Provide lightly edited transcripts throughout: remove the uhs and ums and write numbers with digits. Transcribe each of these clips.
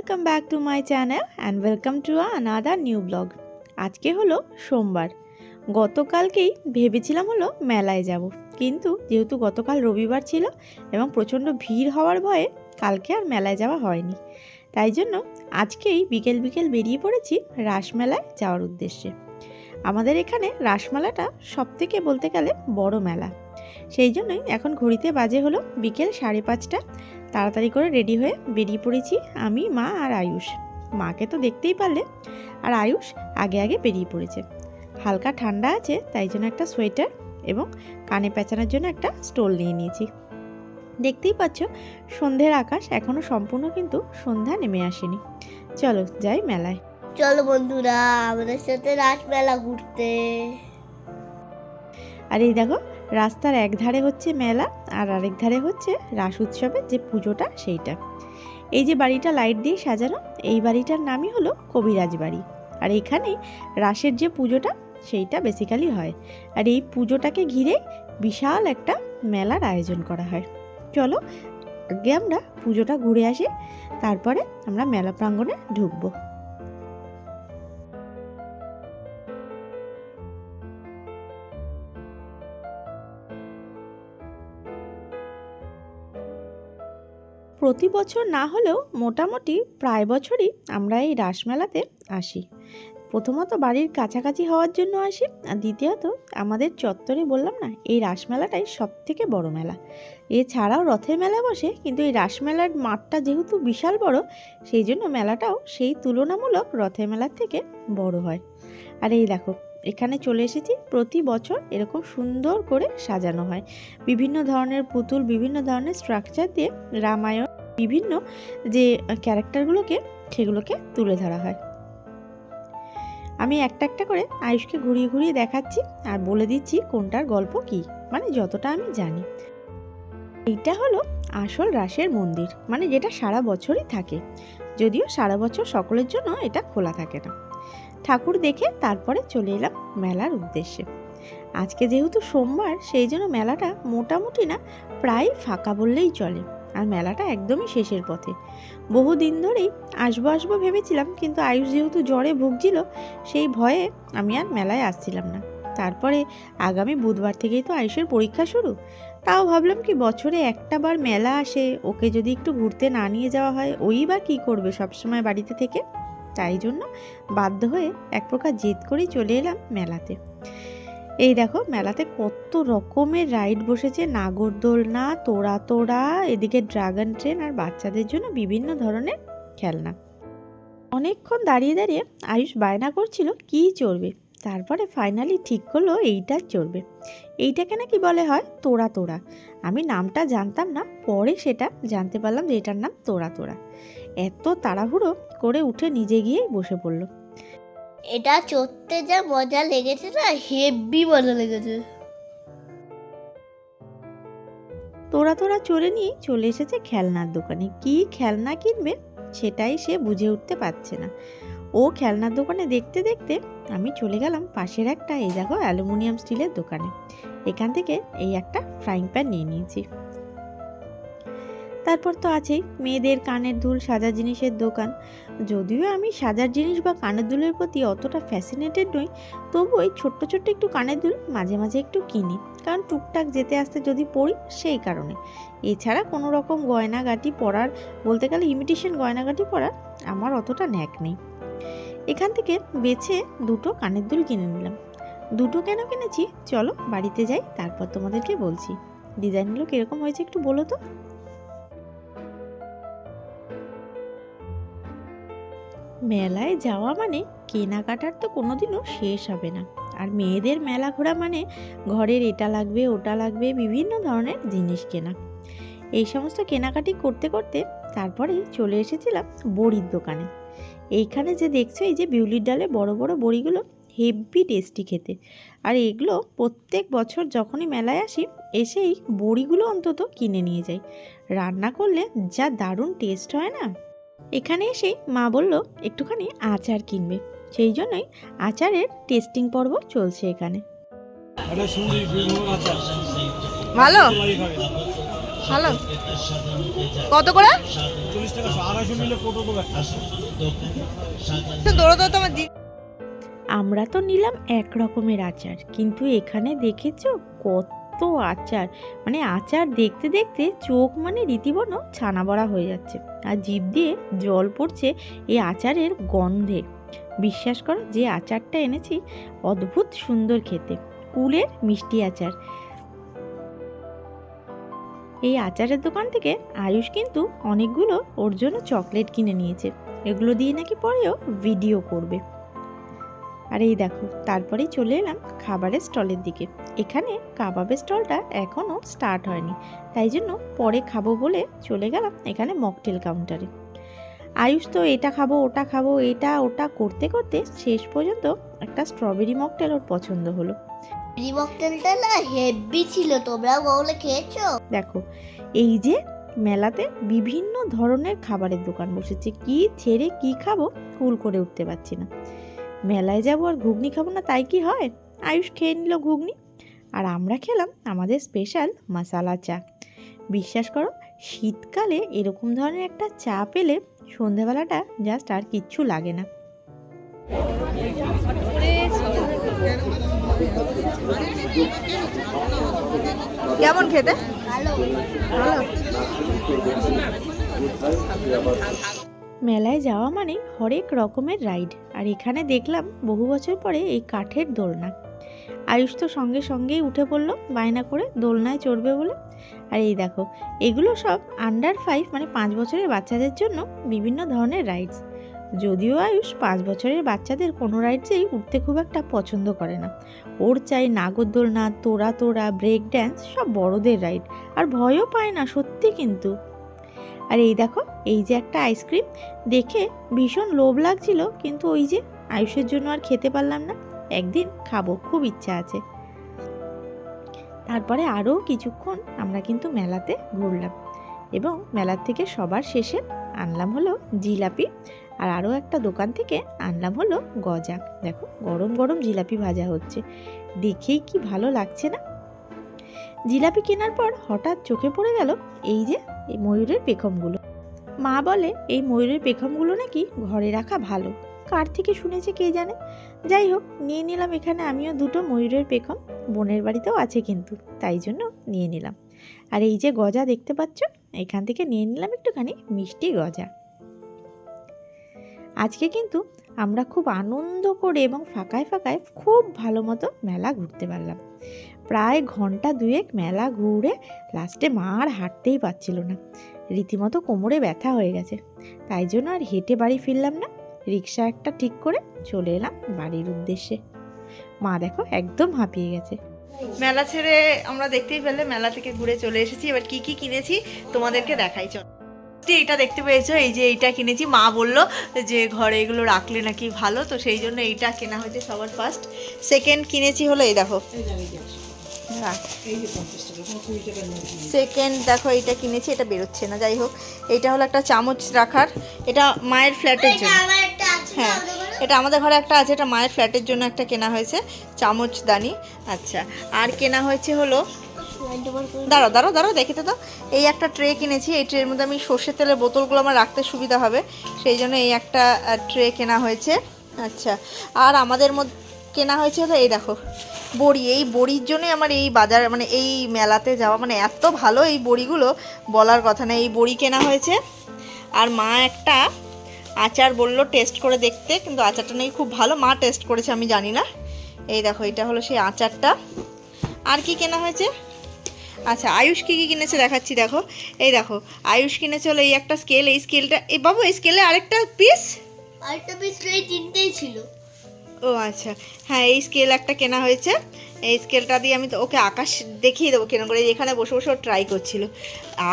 welcome back to my channel and welcome to another new vlog। আজকে হলো সোমবার। গতকালকেই ভেবেছিলাম হলো মেলায় যাব, কিন্তু যেহেতু গতকাল রবিবার ছিল এবং প্রচণ্ড ভিড় হওয়ার ভয়ে কালকে আর মেলায় যাওয়া হয়নি। তাই জন্য আজকেই বিকেল বিকেল বেরিয়ে পড়েছি রাসমেলায় যাওয়ার উদ্দেশ্যে। আমাদের এখানে রাসমেলাটা সবথেকে বলতে গেলে বড় মেলা, সেই জন্যই এখন ঘড়িতে বাজে হলো বিকেল 5:30। তাড়াতাড়ি করে রেডি হয়ে বেরিয়ে পড়েছি আমি, মা আর আয়ুষ। মাকে তো দেখতেই পারলে, আর আয়ুষ আগে আগে বেরিয়ে পড়েছে। হালকা ঠান্ডা আছে তাই জন্য একটা সোয়েটার এবং কানে পেঁচানোর জন্য একটা স্টোল নিয়ে নিয়েছি। দেখতেই পাচ্ছ সন্ধ্যের আকাশ এখনও সম্পূর্ণ কিন্তু সন্ধ্যা নেমে আসেনি। চলো যাই মেলায়। চলো বন্ধুরা আমাদের সাথে রাসমেলা ঘুরতে। আর এই দেখো রাস্তার এক ধারে হচ্ছে মেলা আর আরেক ধারে হচ্ছে রাস উৎসবের যে পুজোটা সেইটা। এই যে বাড়িটা লাইট দিয়ে সাজানো, এই বাড়িটার নামই হলো কবিরাজ বাড়ি। আর এখানেই রাসের যে পুজোটা সেইটা বেসিক্যালি হয়, আর এই পুজোটাকে ঘিরে বিশাল একটা মেলার আয়োজন করা হয়। চলো আগে আমরা পুজোটা ঘুরে আসি, তারপরে আমরা মেলা প্রাঙ্গণে ঢুকবো। প্রতি বছর না হলেও মোটামুটি প্রায় বছরই আমরা এই রাসমেলাতে আসি। প্রথমত বাড়ির কাছাকাছি হওয়ার জন্য আসি, আর দ্বিতীয়ত আমাদের চত্বরে বললাম না এই রাসমেলাটাই সবথেকে বড় মেলা। এছাড়াও রথের মেলা বসে, কিন্তু এই রাসমেলার মাঠটা যেহেতু বিশাল বড়, সেই জন্য মেলাটাও সেই তুলনামূলক রথের মেলার থেকে বড় হয়। আর এই দেখো এখানে চলে এসেছি, প্রতি বছর এরকম সুন্দর করে সাজানো হয়। বিভিন্ন ধরনের পুতুল, বিভিন্ন ধরনের স্ট্রাকচার দিয়ে রামায়ণ বিভিন্ন যে ক্যারেক্টারগুলোকে সেগুলোকে তুলে ধরা হয়। আমি একটা একটা করে আয়ুষকে ঘুরিয়ে ঘুরিয়ে দেখাচ্ছি আর বলে দিচ্ছি কোনটার গল্প কি, মানে যতটা আমি জানি। এইটা হলো আসল রাসের মন্দির, মানে যেটা সারা বছরই থাকে, যদিও সারা বছর সকলের জন্য এটা খোলা থাকে না। ঠাকুর দেখে তারপরে চলে এলাম মেলার উদ্দেশ্যে। আজকে যেহেতু সোমবার, সেই জন্য মেলাটা মোটামুটি না প্রায় ফাঁকা বললেই চলে। আর মেলাটা একদমই শেষের পথে। বহুদিন ধরেই আসবো ভেবেছিলাম, কিন্তু আয়ুষ যেহেতু জ্বরে ভুগছিল, সেই ভয়ে আমি আর মেলায় আসছিলাম না। তারপরে আগামী বুধবার থেকেই তো আয়ুষের পরীক্ষা শুরু, তাও ভাবলাম কি বছরে একটা বার মেলা আসে, ওকে যদি একটু ঘুরতে না নিয়ে যাওয়া হয়, ওই বা কী করবে সবসময় বাড়িতে থেকে। তাই জন্য বাধ্য হয়ে এক প্রকার জেদ করেই চলে এলাম মেলাতে। এই দেখো মেলাতে কত রকমের রাইড বসেছে, নাগরদোলনা, তোড়া, এদিকে ড্রাগন ট্রেন, আর বাচ্চাদের জন্য বিভিন্ন ধরনের খেলনা। অনেকক্ষণ দাঁড়িয়ে দাঁড়িয়ে আয়ুষ বায়না করছিল কি চড়বে, তারপরে ফাইনালি ঠিক করলো এইটা চড়বে। এইটাকে নাকি বলে হয় তোড়া। আমি নামটা জানতাম না, পরে সেটা জানতে পারলাম যে এটার নাম তোড়া। এত তাড়াহুড়ো করে উঠে নিজে গিয়েই বসে পড়লো। এটা চড়তে যা মজা লেগেছে না, হেভি মজা লেগেছে। তোড়া চড়ে নিয়ে চলে এসেছে খেলনার দোকানে। কি খেলনা কিনবে সেটাই সে বুঝে উঠতে পারছে না। ও খেলনার দোকানে দেখতে দেখতে আমি চলে গেলাম পাশের একটা এই দেখো অ্যালুমিনিয়াম স্টিলের দোকানে। এখান থেকে এই একটা ফ্রাইং প্যান নিয়ে নিয়েছি। তারপর তো আছেই মেয়েদের কানের দুল, সাজার জিনিসের দোকান। যদিও আমি সাজার জিনিস বা কানের দুলের প্রতি অতটা ফ্যাসিনেটেড নই, তবু ওই ছোট্ট একটু কানের দুল মাঝে মাঝে একটু কিনি, কারণ টুকটাক যেতে আসতে যদি পড়ি সেই কারণে। এছাড়া কোনো রকম গয়নাগাটি পরার, বলতে গেলে ইমিটেশন গয়নাগাটি পরার আমার অতটা ন্যাক নেই। এখান থেকে বেছে দুটো কানের দুল কিনে নিলাম। দুটো কেন কিনেছি চলো বাড়িতে যাই, তারপর তোমাদেরকে বলছি। ডিজাইনগুলো কীরকম হয়েছে একটু বলো তো। মেলায় যাওয়া মানে কেনাকাটার তো কোনোদিনও শেষ হবে না। আর মেয়েদের মেলা ঘোরা মানে ঘরের এটা লাগবে ওটা লাগবে, বিভিন্ন ধরনের জিনিস কেনা। এই সমস্ত কেনাকাটি করতে করতে তারপরে চলে এসেছিলাম বড়ির দোকানে। এইখানে যে দেখছো এই যে বিউলির ডালে বড় বড় বড়িগুলো হেভি টেস্টি খেতে। আর এগুলো প্রত্যেক বছর যখনই মেলায় আসি এসেই বড়িগুলো অন্তত কিনে নিয়ে যাই। রান্না করলে যা দারুণ টেস্ট হয় না। এখানে এসে মা বলল একটুখানি আচার কিনবে, সেই জন্যই আচারের টেস্টিং পর্ব চলছে এখানে। ভালো ভালো কত করে? 40 টাকা 250 নিলে কত দেবো একটা? দৌড়ো তো আমার আমরা তো নিলাম এক রকমের আচার, কিন্তু এখানে দেখেছো কত আচার, মানে আচার দেখতে দেখতে চোখ মানে রীতিবর্ণ ছানা বড়া হয়ে যাচ্ছে, আর জিভ দিয়ে জল পড়ছে এই আচারের গন্ধে। বিশ্বাস করো, যে আচারটা এনেছি অদ্ভুত সুন্দর খেতে, কুলের মিষ্টি আচার। এই আচারের দোকান থেকে আয়ুষ কিন্তু অনেকগুলো ওর জন্য চকলেট কিনে নিয়েছে, এগুলো দিয়ে নাকি পরেও ভিডিও করবে। আর এই দেখো, তারপরেই চলে এলাম খাবারের স্টলের দিকে। এখানে কাবাবের স্টলটা এখনও স্টার্ট হয়নি, তাই জন্য পরে খাবো বলে চলে গেলাম এখানে মকটেল কাউন্টারে। আয়ুষ তো এটা খাবো ওটা খাবো, এটা ওটা করতে করতে শেষ পর্যন্ত একটা স্ট্রবেরি মকটেল ওর পছন্দ হলো। মকটেলটা না হেভি ছিল, তোমরা বলে খেয়েছো? দেখো, এই যে মেলাতে বিভিন্ন ধরনের খাবারের দোকান বসেছে, কি ছেড়ে কি খাবো কুল করে উঠতে পারছি না। মেলায় যাবো আর ঘুগনি খাবো না তাই কি হয়? আয়ুষ খেয়ে নিল ঘুগনি, আর আমরা খেলাম আমাদের স্পেশাল মশালা চা। বিশ্বাস করো, শীতকালে এরকম ধরনের একটা চা পেলে সন্ধেবেলাটা জাস্ট আর কিচ্ছু লাগে না। কেমন খেতে? মেলায় যাওয়া মানে হরেক রকমের রাইড, আর এখানে দেখলাম বহু বছর পরে এই কাঠের দোলনা। আয়ুষ তো সঙ্গে সঙ্গেই উঠে পড়লো বায়না করে দোলনায় চড়বে বলে। আর এই দেখো, এগুলো সব আন্ডার 5 মানে 5 বছরের বাচ্চাদের জন্য বিভিন্ন ধরনের রাইডস। যদিও আয়ুষ 5 বছরের বাচ্চাদের কোনো রাইডসেই উঠতে খুব একটা পছন্দ করে না, ওর চাই নাগরদোলনা, তোড়া তোড়া, ব্রেক ড্যান্স, সব বড়দের রাইড, আর ভয়ও পায় না সত্যি কিন্তু। আর এই দেখো, এই যে একটা আইসক্রিম, দেখে ভীষণ লোভ লাগছিল, কিন্তু ওই যে আয়ুষের জন্য আর খেতে পারলাম না, একদিন খাবো, খুব ইচ্ছা আছে। তারপরে আরও কিছুক্ষণ আমরা কিন্তু মেলাতে ঘুরলাম, এবং মেলার থেকে সবার শেষে আনলাম হলো জিলাপি, আর আরও একটা দোকান থেকে আনলাম হলো গজা। দেখো, গরম গরম জিলাপি ভাজা হচ্ছে, দেখেই কি ভালো লাগছে না? জিলাপি কেনার পর হঠাৎ চোখে পড়ে গেল এই যে এই ময়ূরের পেখমগুলো। মা বলে এই ময়ূরের পেখমগুলো নাকি ঘরে রাখা ভালো, কার থেকে শুনেছে কে জানে। যাই হোক, নিয়ে নিলাম এখানে আমিও দুটো ময়ূরের পেখম, বোনের বাড়িতেও আছে কিন্তু, তাই জন্য নিয়ে নিলাম। আর এই যে গজা দেখতে পাচ্ছ, এখান থেকে নিয়ে নিলাম একটুখানি মিষ্টি গজা। আজকে কিন্তু আমরা খুব আনন্দ করে এবং ফাঁকায় ফাঁকায় খুব ভালো মতো মেলা ঘুরতে পারলাম। প্রায় ঘন্টা দুয়েক মেলা ঘুরে লাস্টে মা আর হাঁটতেই পারছিল না, রীতিমতো কোমরে ব্যথা হয়ে গেছে, তাই জন্য আর হেঁটে বাড়ি ফিরলাম না, রিক্সা একটা ঠিক করে চলে এলাম বাড়ির উদ্দেশ্যে। মা দেখো একদম হাঁপিয়ে গেছে। মেলা ছেড়ে আমরা দেখতেই পেলে মেলা থেকে ঘুরে চলে এসেছি। এবার কি কি কিনেছি তোমাদেরকে দেখাই, চল। এইটা দেখতে পেয়েছো, এই যে এইটা কিনেছি, মা বললো যে ঘরে এগুলো রাখলে নাকি ভালো, তো সেই জন্য এইটা কেনা হয়েছে সবার ফার্স্ট। সেকেন্ড কিনেছি হলো এই দেখো, সেকেন্ড দেখো এইটা কিনেছি, এটা বেরোচ্ছে না, যাই হোক এইটা হলো একটা চামচ রাখার, এটা মায়ের ফ্ল্যাটের জন্য। হ্যাঁ, এটা আমাদের ঘরে একটা আছে, এটা মায়ের ফ্ল্যাটের জন্য একটা কেনা হয়েছে চামচদানি। আচ্ছা, আর কেনা হয়েছে হলো, দাঁড়াও দাঁড়াও দাঁড়াও দেখে তো, এই একটা ট্রে কিনেছি, এই ট্রের মধ্যে আমি সর্ষের তেলের বোতলগুলো আমার রাখতে সুবিধা হবে, সেই জন্য এই একটা ট্রে কেনা হয়েছে। আচ্ছা, আর আমাদের মধ্যে কেনা হয়েছে হলো এই দেখো বড়ি, এই বড়ির জন্যই আমার এই বাজার মানে এই মেলাতে যাওয়া, মানে এত ভালো এই বড়িগুলো বলার কথা না, এই বড়ি কেনা হয়েছে। আর মা একটা আচার বললো টেস্ট করে দেখতে, কিন্তু আচারটা নাকি খুব ভালো, মা টেস্ট করেছে আমি জানি না। এই দেখো, এটা হলো সেই আচারটা। আর কি কেনা হয়েছে, আচ্ছা আয়ুষ কী কী কিনেছে দেখাচ্ছি, দেখো এই দেখো, আয়ুষ কিনেছে হলো এই একটা স্কেল, এই স্কেলটা, এই বাবু এই স্কেলে আরেকটা পিস এই তিনটেই ছিল। ও আচ্ছা, হ্যাঁ এই স্কেল একটা কেনা হয়েছে, এই স্কেলটা দিয়ে আমি তো ওকে আকাশ দেখিয়ে দেবো কেন করে, এখানে বসে বসে ট্রাই করছিল।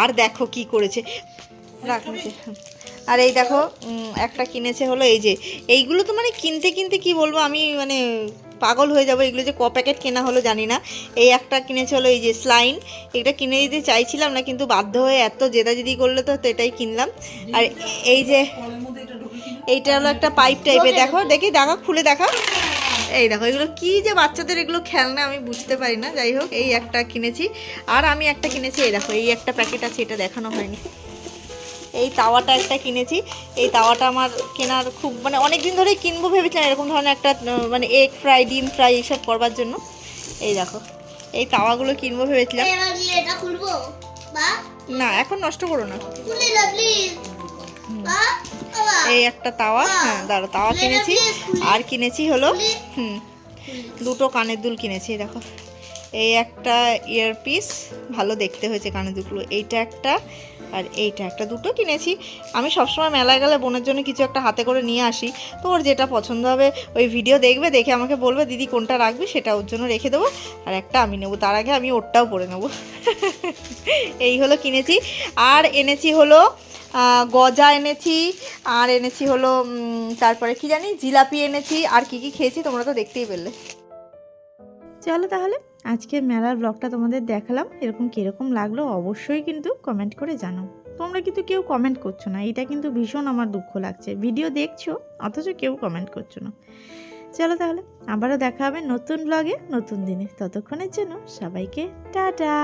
আর দেখো কি করেছে, রাখছে। আর এই দেখো একটা কিনেছে হলো এই যে, এইগুলো তো মানে কিনতে কিনতে কি বলবো আমি, মানে পাগল হয়ে যাবো, এগুলো যে ক প্যাকেট কেনা হলো জানি না। এই একটা কিনেছে হলো এই যে স্লাইন, এটা কিনে দিতে চাইছিলাম না, কিন্তু বাধ্য হয়ে এত জেদাজেদি করলে তো এটাই কিনলাম। আর এই যে এইটা হলো একটা পাইপ টাইপের, দেখো দেখি দেখা খুলে দেখা, এই দেখো এগুলো কি যে বাচ্চাদের এগুলো খেলনা আমি বুঝতে পারি না। যাই হোক এই একটা কিনেছি। আর আমি একটা কিনেছি, এই দেখো এই একটা প্যাকেট আছে, এটা দেখানো হয়নি। এই তাওয়াটা একটা কিনেছি। এই তাওয়াটা আমার কেনার খুব মানে অনেক দিন ধরেই কিনবো ভেবেছিলাম, এরকম ধরনের একটা মানে এগ ফ্রাই, ডিম ফ্রাই এইসব করবার জন্য। এই দেখো এই তাওয়াগুলো কিনবো ভেবেছিলাম। এবার এটা খুলবো বা না এখন নষ্ট করো না। খুলে দাও প্লিজ বা বাবা এই একটা তাওয়া, হ্যাঁ দাঁড়া, তাওয়া কিনেছি। আর কিনেছি হলো দুটো কানের দুল কিনেছি। দেখো এই একটা ইয়ারপিস, ভালো দেখতে হয়েছে কানের দুলগুলো। এইটা একটা আর এইটা একটা, দুটো কিনেছি। আমি সবসময় মেলায় গেলে বোনের জন্য কিছু একটা হাতে করে নিয়ে আসি, তো ওর যেটা পছন্দ হবে ওই ভিডিও দেখবে, দেখে আমাকে বলবে দিদি কোনটা রাখবি, সেটা ওর জন্য রেখে দেবো। আর একটা আমি নেবো, তার আগে আমি ওরটাও পরে নেবো। এই হলো কিনেছি। আর এনেছি হলো গজা এনেছি, আর এনেছি হলো তারপরে কি জানি জিলাপি এনেছি। আর কি কি খেয়েছি তোমরা তো দেখতেই পেলে। চলো তাহলে আজকের মেলার ব্লগটা তোমাদের দেখালাম। এরকম কীরকম লাগলো অবশ্যই কিন্তু কমেন্ট করে জানাও। তোমরা কিন্তু কেউ কমেন্ট করছো না, এটা কিন্তু ভীষণ আমার দুঃখ লাগছে। ভিডিও দেখছো অথচ কেউ কমেন্ট করছো না। চলো তাহলে আবারও দেখা হবে নতুন ব্লগে নতুন দিনে। ততক্ষণের জন্য সবাইকে টাটা।